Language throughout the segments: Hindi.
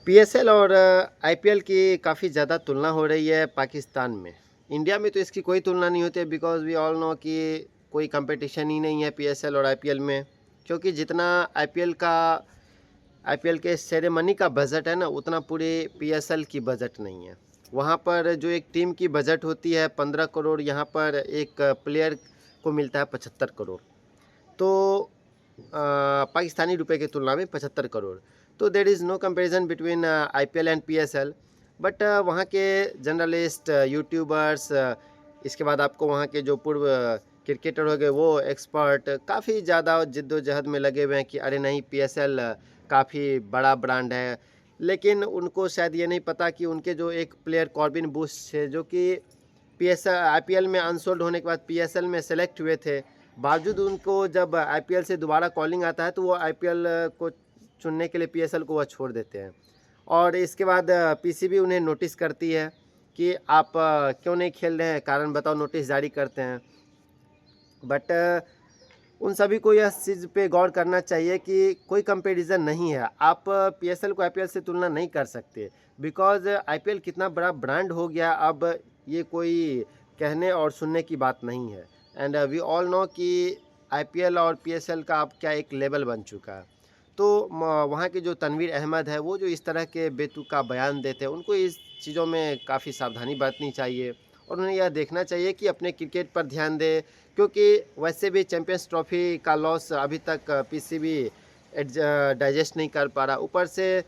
पीएसएल और आईपीएल की काफ़ी ज़्यादा तुलना हो रही है पाकिस्तान में। इंडिया में तो इसकी कोई तुलना नहीं होती है बिकॉज़ वी ऑल नो कि कोई कंपटीशन ही नहीं है पीएसएल और आईपीएल में। क्योंकि जितना आईपीएल के सेरेमनी का बजट है ना, उतना पूरे पीएसएल की बजट नहीं है। वहाँ पर जो एक टीम की बजट होती है 15 करोड़, यहाँ पर एक प्लेयर को मिलता है 75 करोड़। तो पाकिस्तानी रुपए की तुलना में 75 करोड़। तो there is no comparison between IPL and PSL. But वहाँ के जर्नलिस्ट, यूट्यूबर्स, इसके बाद आपको वहाँ के जो पूर्व क्रिकेटर हो गए वो एक्सपर्ट काफ़ी ज़्यादा जिद्दोजहद में लगे हुए हैं कि अरे नहीं, पीएसएल काफ़ी बड़ा ब्रांड है। लेकिन उनको शायद ये नहीं पता कि उनके जो एक प्लेयर कॉर्बिन बुश है, जो कि पीएसएल आईपीएल में अनसोल्ड होने के बाद पीएसएल में सेलेक्ट हुए थे, बावजूद उनको जब आईपीएल से दोबारा कॉलिंग आता है तो वो आईपीएल को चुनने के लिए पीएसएल को वह छोड़ देते हैं। और इसके बाद पीसीबी उन्हें नोटिस करती है कि आप क्यों नहीं खेल रहे हैं, कारण बताओ, नोटिस जारी करते हैं। बट उन सभी को यह चीज़ पे गौर करना चाहिए कि कोई कंपैरिजन नहीं है। आप पीएसएल को आईपीएल से तुलना नहीं कर सकते बिकॉज़ आईपीएल कितना बड़ा ब्रांड हो गया, अब ये कोई कहने और सुनने की बात नहीं है। एंड वी ऑल नो कि आईपीएल और पीएसएल का अब क्या एक लेवल बन चुका है। तो वहाँ के जो तनवीर अहमद है, वो जो इस तरह के बेतुका बयान देते हैं, उनको इस चीज़ों में काफ़ी सावधानी बरतनी चाहिए और उन्हें यह देखना चाहिए कि अपने क्रिकेट पर ध्यान दें। क्योंकि वैसे भी चैंपियंस ट्रॉफी का लॉस अभी तक पीसीबी डाइजेस्ट नहीं कर पा रहा, ऊपर से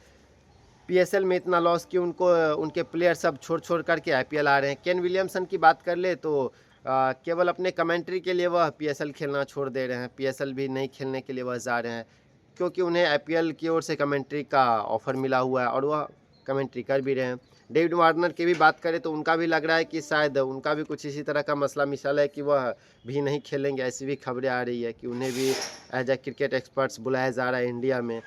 पीएसएल में इतना लॉस कि उनको उनके प्लेयर सब छोड़ करके आईपीएल आ रहे हैं। केन विलियमसन की बात कर ले तो केवल अपने कमेंट्री के लिए वह पीएसएल खेलना छोड़ दे रहे हैं, पीएसएल भी नहीं खेलने के लिए वह जा रहे हैं, क्योंकि उन्हें आईपीएल की ओर से कमेंट्री का ऑफ़र मिला हुआ है और वह कमेंट्री कर भी रहे हैं। डेविड वार्नर की भी बात करें तो उनका भी लग रहा है कि शायद उनका भी कुछ इसी तरह का मसला मिसाल है कि वह भी नहीं खेलेंगे। ऐसी भी खबरें आ रही है कि उन्हें भी एज ए क्रिकेट एक्सपर्ट्स बुलाया जा रहा है इंडिया में।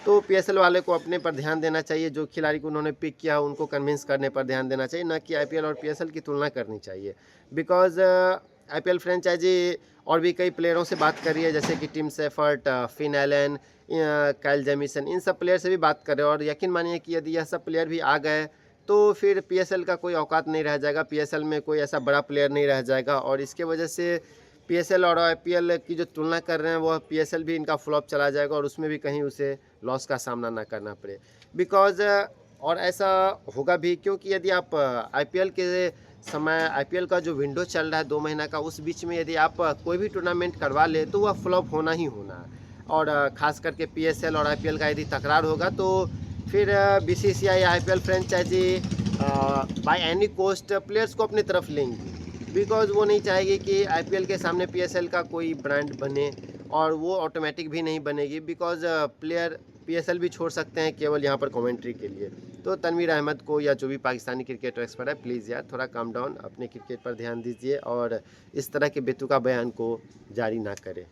तो पीएसएल वाले को अपने पर ध्यान देना चाहिए, जो खिलाड़ी को उन्होंने पिक किया उनको कन्विंस करने पर ध्यान देना चाहिए, ना कि आईपीएल और पीएसएल की तुलना करनी चाहिए। बिकॉज़ आईपीएल फ्रेंचाइजी और भी कई प्लेयरों से बात कर रही है, जैसे कि Tim Seifert, Finn Allen, Kyle Jamieson, इन सब प्लेयर से भी बात कर रहे हैं। और यकीन मानिए कि यदि यह सब प्लेयर भी आ गए तो फिर पीएसएल का कोई औकात नहीं रह जाएगा, पीएसएल में कोई ऐसा बड़ा प्लेयर नहीं रह जाएगा। और इसके वजह से पीएसएल और आईपीएल की जो तुलना कर रहे हैं, वह पीएसएल भी इनका फ्लॉप चला जाएगा और उसमें भी कहीं उसे लॉस का सामना ना करना पड़े। बिकॉज़ और ऐसा होगा भी, क्योंकि यदि आप आईपीएल के समय, आईपीएल का जो विंडो चल रहा है 2 महीना का, उस बीच में यदि आप कोई भी टूर्नामेंट करवा ले तो वह फ्लॉप होना ही होना है। और ख़ास करके पीएसएल और आईपीएल का यदि तकरार होगा तो फिर BCCI, IPL franchise by any cost players को अपनी तरफ लेंगी। बिकॉज़ वो नहीं चाहेगी कि आईपीएल के सामने पीएसएल का कोई ब्रांड बने, और वो ऑटोमेटिक भी नहीं बनेगी बिकॉज़ प्लेयर पीएसएल भी छोड़ सकते हैं केवल यहाँ पर कमेंट्री के लिए। तो तनवीर अहमद को या जो भी पाकिस्तानी क्रिकेटर एक्सपर्ट है, प्लीज़ यार थोड़ा काम डाउन, अपने क्रिकेट पर ध्यान दीजिए और इस तरह के बेतुका बयान को जारी ना करें।